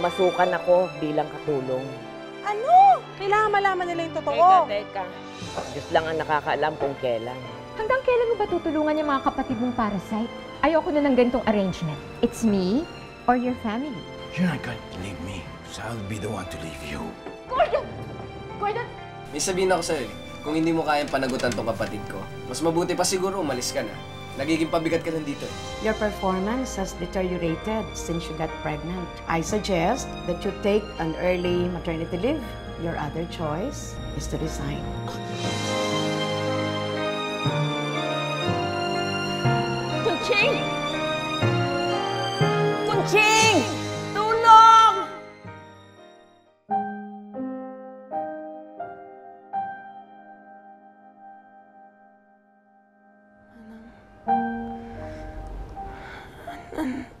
namasukan ako bilang katulong. Ano? Kailangan malaman nila yung totoo. Teka. Diyos lang ang nakakaalam kung kailan. Hanggang kailan mo ba tutulungan yung mga kapatid mong parasite? Ayoko na ng ganitong arrangement. It's me or your family. You're not going to leave me, so I'll be the one to leave you. Gordon! Gordon! May sabihin ako sa'yo kung hindi mo kayang panagutan tong kapatid ko, mas mabuti pa siguro umalis ka na. Nagiging pabigat ka lang dito. Your performance has deteriorated since you got pregnant. I suggest that you take an early maternity leave. Your other choice is to resign. Kunching! Kunching! Tulong!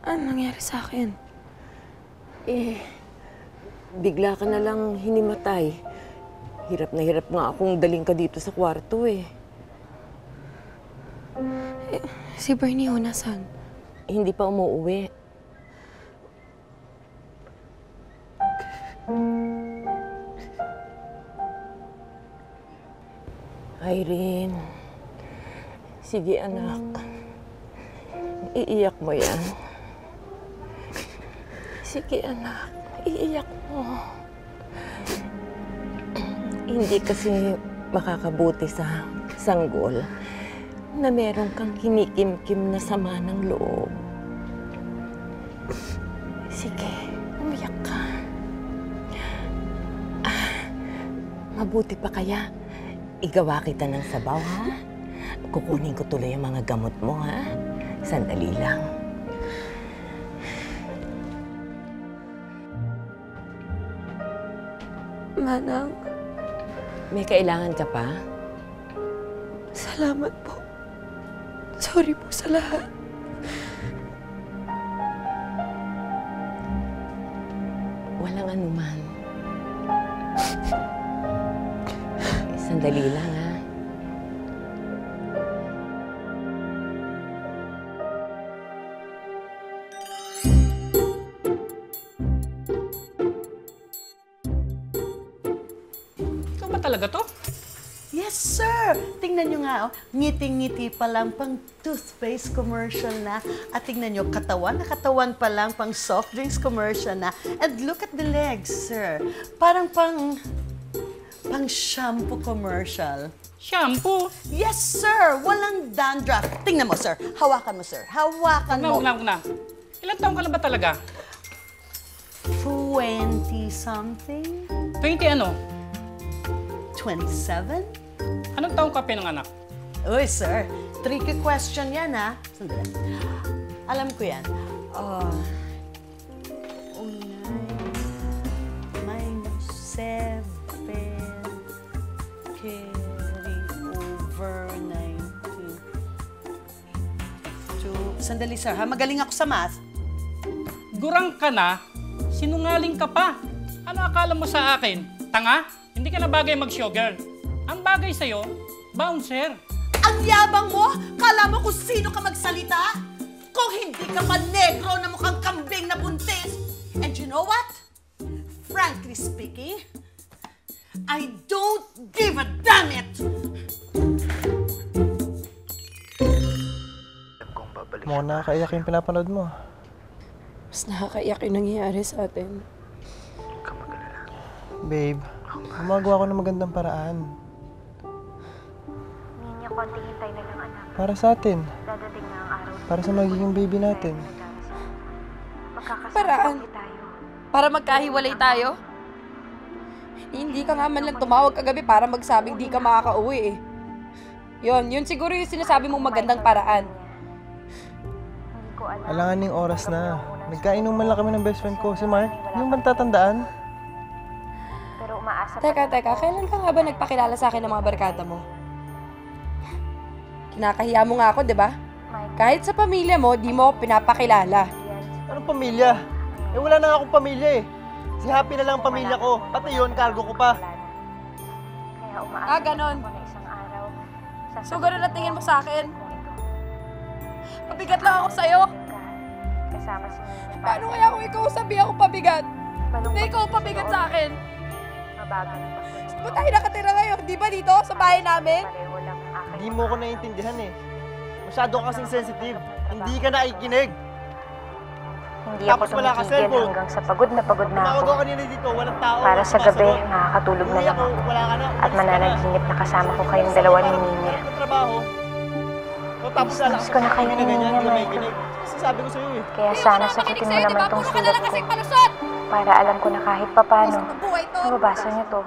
Ano nangyari sa akin? Bigla ka na lang hinimatay. Hirap na hirap nga akong daling ka dito sa kwarto eh. Si Bernie ho, nasaan? Hindi pa umuuwi. Irene, sige anak. Iiyak mo yan. Sige anak, iiyak mo. Hindi kasi makakabuti sa sanggol na meron kang kinikim-kim na sama ng loob. Sige, umiyak ka. Mabuti pa kaya igawa kita ng sabaw, ha? Kukunin ko tuloy ang mga gamot mo, ha? Sandali lang. Manang, May kailangan ka pa? salamat po. Sorry po sa lahat. Walang anuman. Sandali lang, ha? Ikaw ba talaga to? Yes, sir! Tingnan nyo nga, oh. Ngiting-ngiti pa lang pang toothpaste commercial na. At tingnan nyo, katawan na katawan pa lang pang soft drinks commercial na. And look at the legs, sir. Parang pang shampoo commercial. Shampoo? Yes, sir! Walang dandruff. Tingnan mo, sir. Hawakan mo, sir. Hawakan mo. Huwag na. Ilang taon ka na ba talaga? 20-something? 20 ano? 27? Anong taong ka pinanganak? Uy, sir. Tricky question yan, ha? Sandali. Alam ko yan. -7, carry over 19. Sandali, sir, ha? Magaling ako sa math. Gurang ka na, sinungaling ka pa. Ano akala mo sa akin? Tanga? Hindi ka na bagay mag-show girl. Ang bagay sa'yo, bouncer. Ang yabang mo? Kala mo kung sino ka magsalita? Kung hindi ka pa negro na mukhang kambing na buntis. And you know what? Frankly speaking, I don't give a damn it! Mukhang nakakaiyak yung pinapanood mo. Mas nakakaiyak yung nangyayari sa atin. Babe, gumagawa ko ng magandang paraan. Ninya, konting hintay na lang, anak. Para sa atin. Dadating na ang araw. Para sa magiging baby natin. Paraan? Tayo. Para magkahiwalay tayo? Hindi ka nga man lang tumawag kagabi para magsabing di ka makakauwi eh. Yun siguro yung sinasabi mong magandang paraan. Hindi ko alam. Alanganing oras na. Nagkainuman lang kami ng best friend ko, si Mark. Yung bang tatandaan? Pero umaasa pa Teka, kailan ka nga ba nagpakilala sa akin ng mga barkada mo? Kinakahiya mo nga ako, di ba? Kahit sa pamilya mo, di mo ako pinapakilala. Anong pamilya? Eh wala na akong pamilya eh. Si Happy na lang ang pamilya ko. Pati yun, cargo ko pa. Kaya umaasa ganon. ako na isang araw. So, ganun na tingin mo sa akin? Pabigat lang ako sa'yo. Kasama si Nina. Paano kaya kung ikaw sabi ako pabigat? Hindi ikaw pabigat sa akin. Mabagal pa. Saan ba tayo nakatira ngayon? Di ba dito? Sa bahay namin? Pareho lang ang aking Hindi mo ko naiintindihan eh. Masyado ka kasing sensitive. Hindi ka nakikinig. Hindi ako Tapos wala ka tumigil cellphone. hanggang sa pagod na ako. Tumawag ako kanina dito, walang tao. Para sa gabi, sumasagot. makakatulog na Uwi lang ako, ako. wala ka na. At Umalis ka na. mananaginip na kasama ko kayong dalawa ni Ninya. Sa trabaho. O, tapos Miss ko na kayo ni ganyan, Ninya, hindi ka Michael. makikinig. Sasabi ko sa'yo eh. Kaya sana sagutin mo naman tong sulat ko. Para alam ko na kahit papano, Buhay to. mababasa niyo to.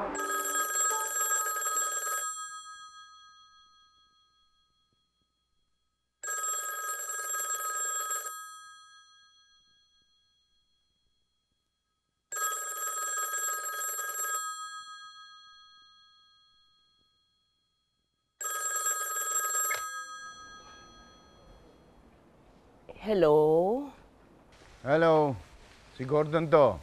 Hello? Hello. Si Gordon to.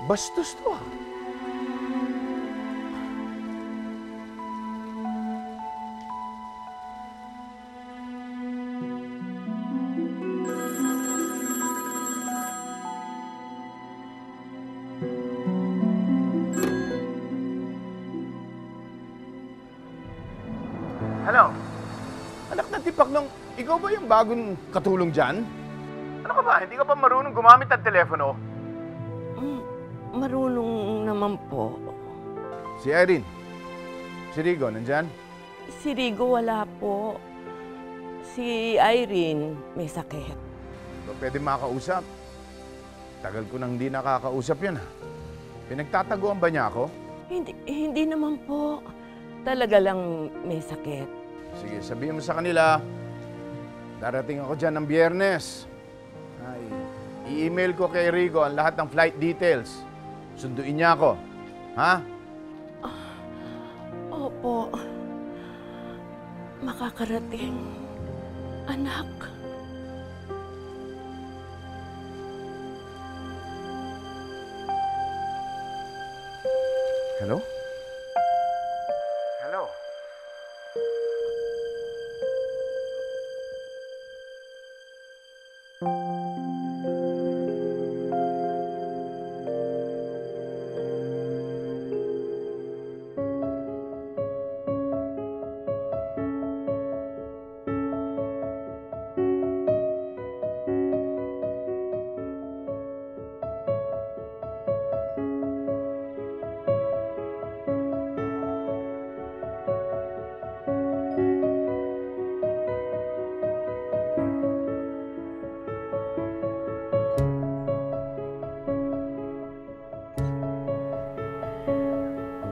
Bastos to ah. Hello? Anak ng tipak nung, ikaw ba yung bagong katulong dyan? Ano ka ba? Hindi ka ba marunong gumamit ng telepono? Marunong naman po. Si Irene. Si Rigo, nandyan? Si Rigo wala po. Si Irene may sakit. Ba pwede makausap? Tagal ko nang hindi nakakausap yan ha. Pinagtataguan ba niya ako? Hindi naman po. Talaga lang may sakit. Sige, sabihin mo sa kanila, darating ako dyan ng Biyernes. Ay, i-email ko kay Rigo ang lahat ng flight details. Sunduin niya ako. Ha? Opo. Makakarating. Anak. Hello? Hello?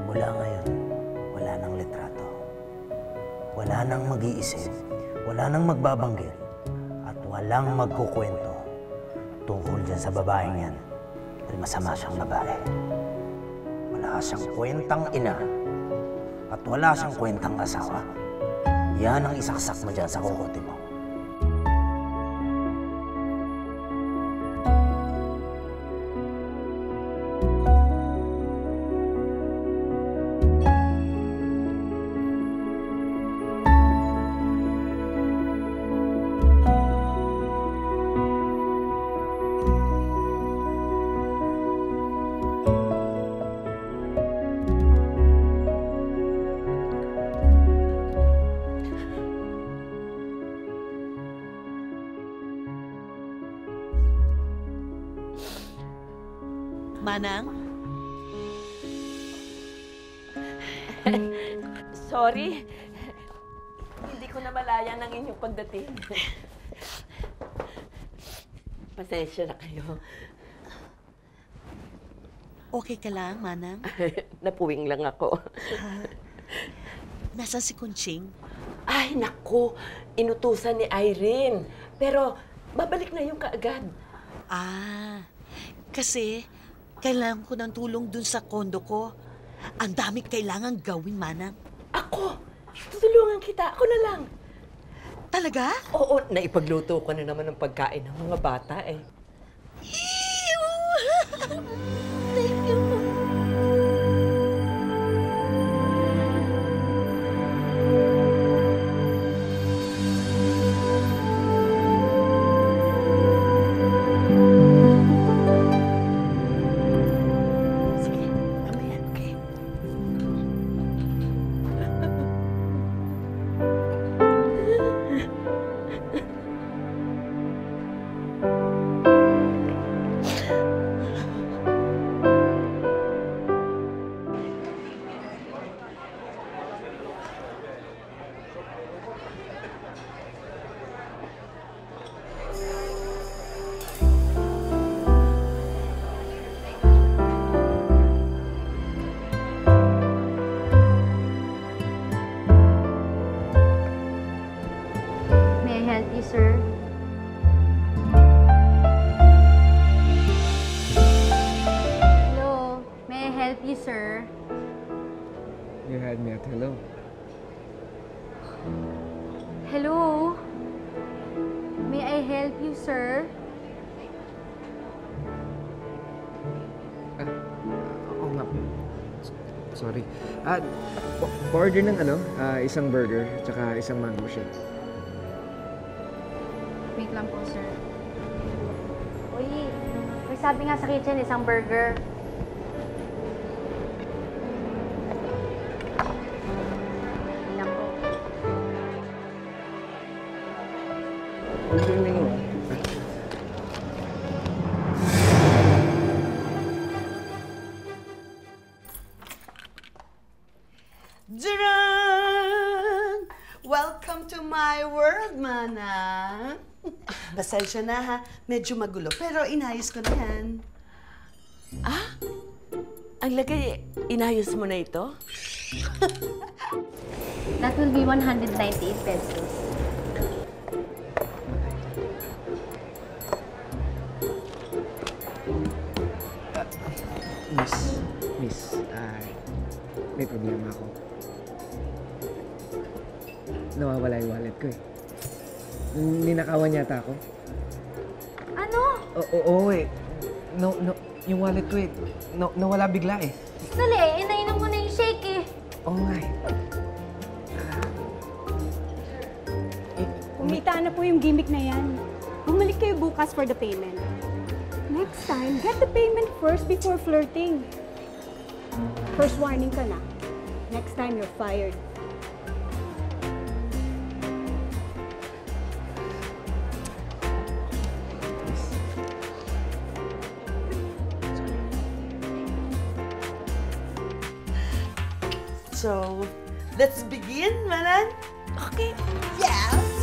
Mula ngayon, wala nang litrato. Wala nang mag-iisip, wala nang magbabanggit, at walang magkukwento tungkol dyan sa babaeng yan. Dahil masama siyang babae. Wala siyang kwentang ina at wala siyang kwentang asawa. Yan ang isaksak mo dyan sa kukote mo. Manang? Sorry. Hindi ko na malaya ng inyong pagdating. Pasensya na kayo. Okay ka lang, Manang? Napuwing lang ako. Nasaan si Kunching? Ay, naku. Inutusan ni Irene. Pero babalik na yung kaagad. Kasi kailangan ko ng tulong dun sa kondo ko. Ang dami kailangan gawin, Manang. Ako? Tutulungan kita. Ako na lang. Talaga? Oo, naipagluto ko na naman ng pagkain ng mga bata eh. Thank you. sir. You had me at hello. Hello? May I help you, sir? Oo nga. Sorry. Order ng isang burger, tsaka isang mango shake. Wait lang po, sir. Uy, may sabi nga sa kitchen, isang burger. Wait lang po. Order na yun. Durang! Welcome to my world, Manang. Pasensya na ha, medyo magulo, pero inayos ko na yan. Ang lagay, inayos mo na ito? That will be 198 pesos. Miss, may problema ako. Nawawala yung wallet ko eh. Ninakawan yata ako. Ano? Oo eh. No, yung wallet ko eh. Nawala bigla eh. Dali, inainom mo na yung shake eh. Oo nga eh. Kumita na po yung gimmick na yan. Bumalik kayo bukas for the payment. Next time, get the payment first before flirting. First warning ka na. Next time, you're fired. So, let's begin, Manang. Okay. Yes!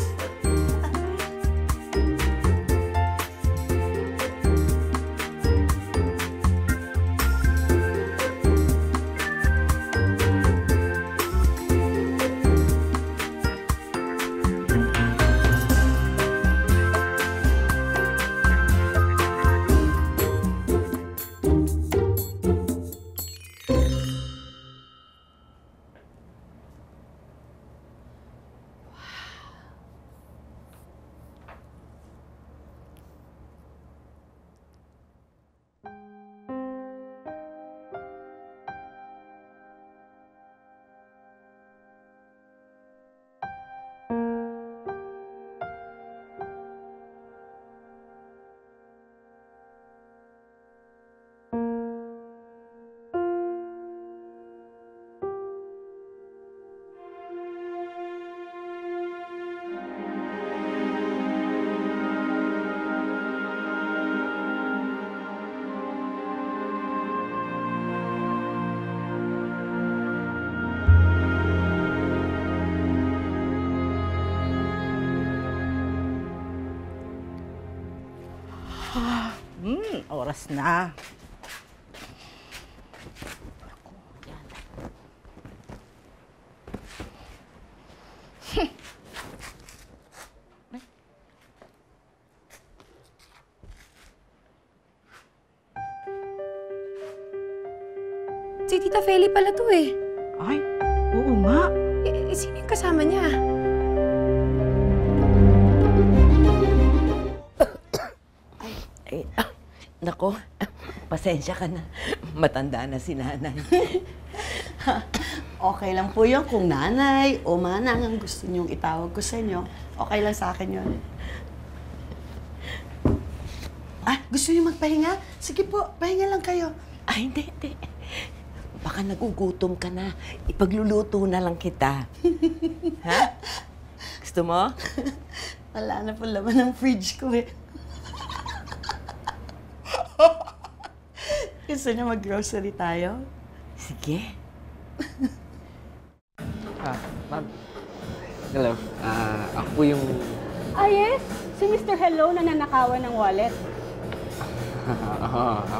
Oras na. Si Tita Feli pala to eh. Ay, oo nga. Sino yung kasama niya? Nako, pasensya ka na. Matanda na si nanay. Okay lang po yun kung nanay o manang ang gusto niyong itawag ko sa inyo. Okay lang sa akin yun. Gusto niyo magpahinga? Sige po, pahinga lang kayo. Hindi. Baka nagugutom ka na. Ipagluluto na lang kita. Ha? Gusto mo? Wala na po laman ng fridge ko eh. Gusto niyo mag-grocery tayo? Sige. Ma'am. Hello. Ako po yung... Yes? Si Mr. Hello na nanakawan ng wallet.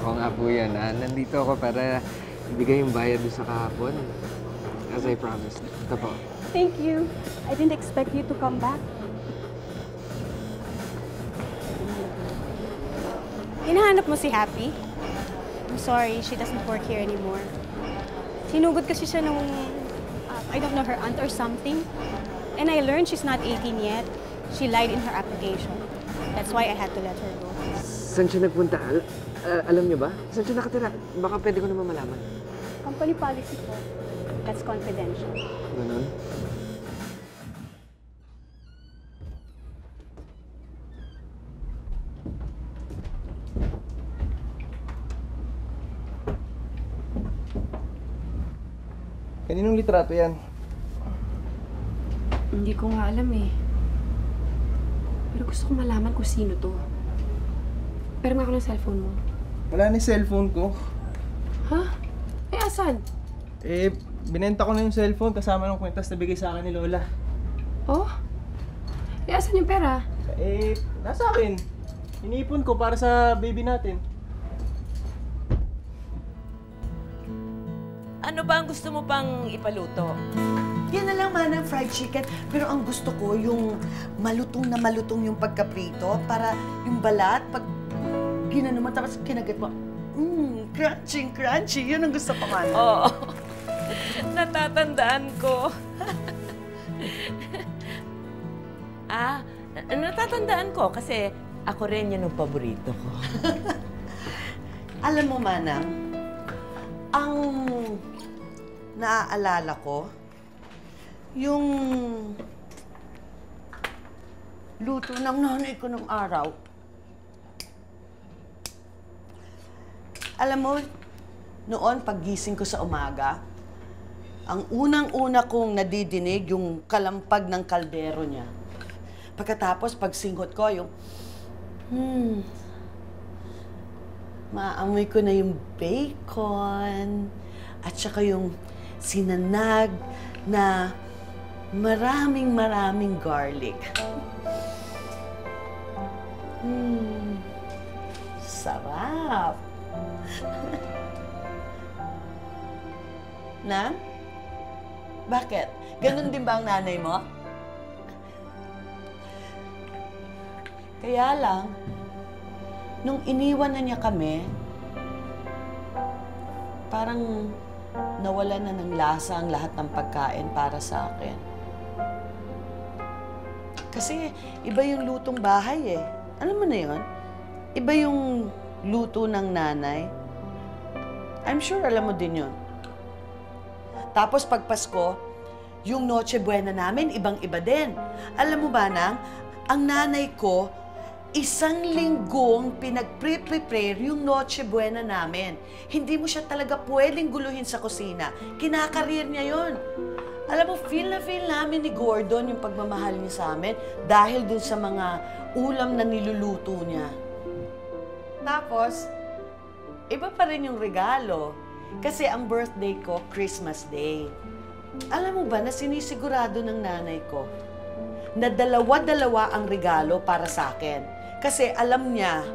Ako nga po yan. Nandito ako para ibigay yung bayad doon sa kahapon. As I promised. Ito po. Thank you. I didn't expect you to come back. Hinahanap mo si Happy? I'm sorry, she doesn't work here anymore. Sinugod kasi siya nung, I don't know, her aunt or something. And I learned she's not 18 yet. She lied in her application. That's why I had to let her go. Saan siya nagpunta? Alam niyo ba? Saan siya nakatira? Baka pwede ko naman malaman. Company policy po. That's confidential. Ganon? Kaninong litrato yan? Hindi ko nga alam eh. Pero gusto ko malaman kung sino to. Pero nga ako ng cellphone mo. Wala na yung cellphone ko. Ha? Eh, asan? Binenta ko na yung cellphone kasama ng kwentas na bigay sa akin ni Lola. Oh? Eh, asan yung pera? Nasa akin. Iniipon ko para sa baby natin. Ano ba ang gusto mo pang ipaluto? Yan na lang, Manang, fried chicken. Pero ang gusto ko, yung malutong na malutong yung pagkaprito para yung balat, pag ginano mo, tapos kinagat mo, crunchy, crunchy. Yun ang gusto ko, Manang. Oo. Natatandaan ko. Natatandaan ko kasi ako rin yan ang paborito ko. Alam mo, Manang, ang naaalala ko, yung luto ng nanay ko nung araw. Alam mo, noon paggising ko sa umaga, ang unang-una kong nadidinig yung kalampag ng kaldero niya. Pagkatapos, pagsinghot ko, yung maamoy ko na yung bacon at saka yung sinanag na maraming garlic. Sarap! Na? Bakit? Ganon din ba ang nanay mo? Kaya lang, nung iniwan na niya kami, parang nawala na ng lasa ang lahat ng pagkain para sa akin. Kasi iba yung lutong bahay eh. Alam mo na yun? Iba yung luto ng nanay. I'm sure alam mo din yun. Tapos pag Pasko, yung Noche Buena namin, ibang-iba din. Alam mo ba, Nang, ang nanay ko, 1 linggong pinag-prepare yung Noche Buena namin. Hindi mo siya talaga pwedeng guluhin sa kusina. Kinakarir niya yon. Alam mo, feel na feel namin ni Gordon yung pagmamahal niya sa amin dahil dun sa mga ulam na niluluto niya. Tapos, iba pa rin yung regalo. Kasi ang birthday ko, Christmas Day. Alam mo ba na sinisigurado ng nanay ko na dalawa-dalawa ang regalo para sa akin. Kasi alam niya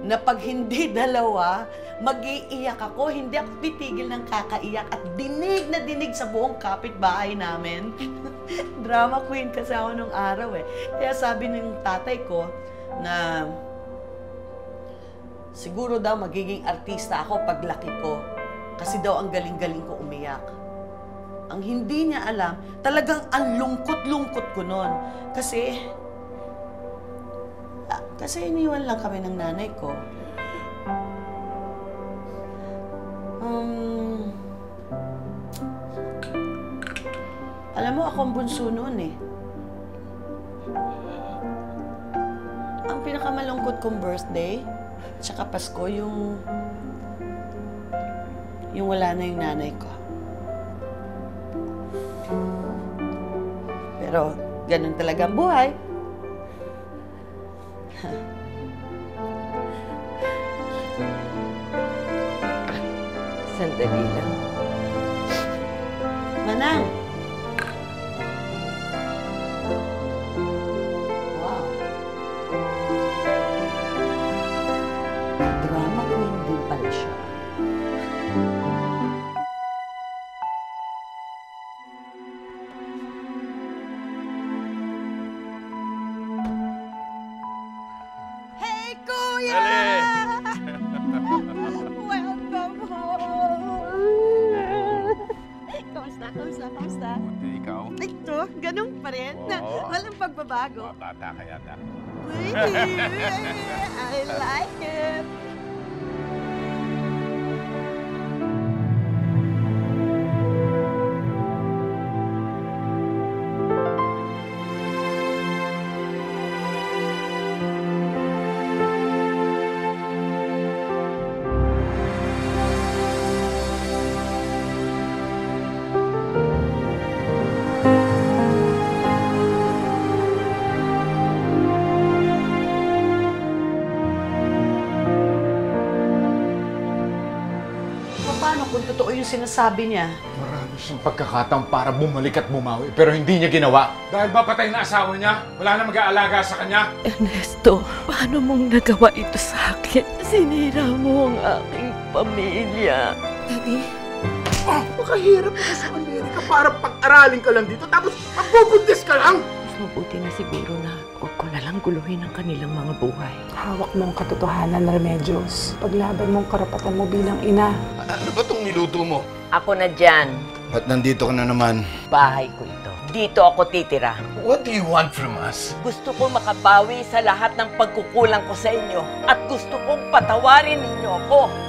na pag hindi dalawa, mag-iiyak ako, hindi ako titigil ng kakaiyak at dinig na dinig sa buong kapitbahay namin. Drama queen kasi ako nung araw eh. Kaya sabi ng tatay ko na siguro daw magiging artista ako paglaki ko. Kasi daw ang galing-galing ko umiyak. Ang hindi niya alam, talagang ang lungkot-lungkot ko nun. Kasi iniwan lang kami ng nanay ko. Alam mo, ako ang bunso noon eh. Ang pinakamalungkot kong birthday, tsaka Pasko, yung wala na yung nanay ko. Pero, ganun talaga ang buhay. Sandali lang. Manang! Wow. Drama queen din pala siya. Hey, Kuya! Welcome home! Kamusta? Ikaw? Ito, ganun pa rin. Oo. Walang pagbabago. Bata ka yata. Uy, I like it. Paano kung totoo yung sinasabi niya? Marami siyang pagkakataon para bumalik at bumawi, pero hindi niya ginawa. Dahil ba patay na asawa niya? Wala na mag-aalaga sa kanya? Ernesto, paano mong nagawa ito sa akin? Sinira mo ang aking pamilya. Daddy? Makahirap ka sa Amerika para pag-aralin ka lang dito, tapos magbubuntis ka lang! Mas mabuti na siguro na huwag ko na lang guluhin ang kanilang mga buhay. Hawak mong katotohanan, Remedios. Paglaban mong karapatan mo bilang ina. Ano ba itong niluto mo? Ako na dyan. Ba't nandito ka na naman? Bahay ko ito. Dito ako titira. What do you want from us? Gusto ko makabawi sa lahat ng pagkukulang ko sa inyo at gusto kong patawarin ninyo ako.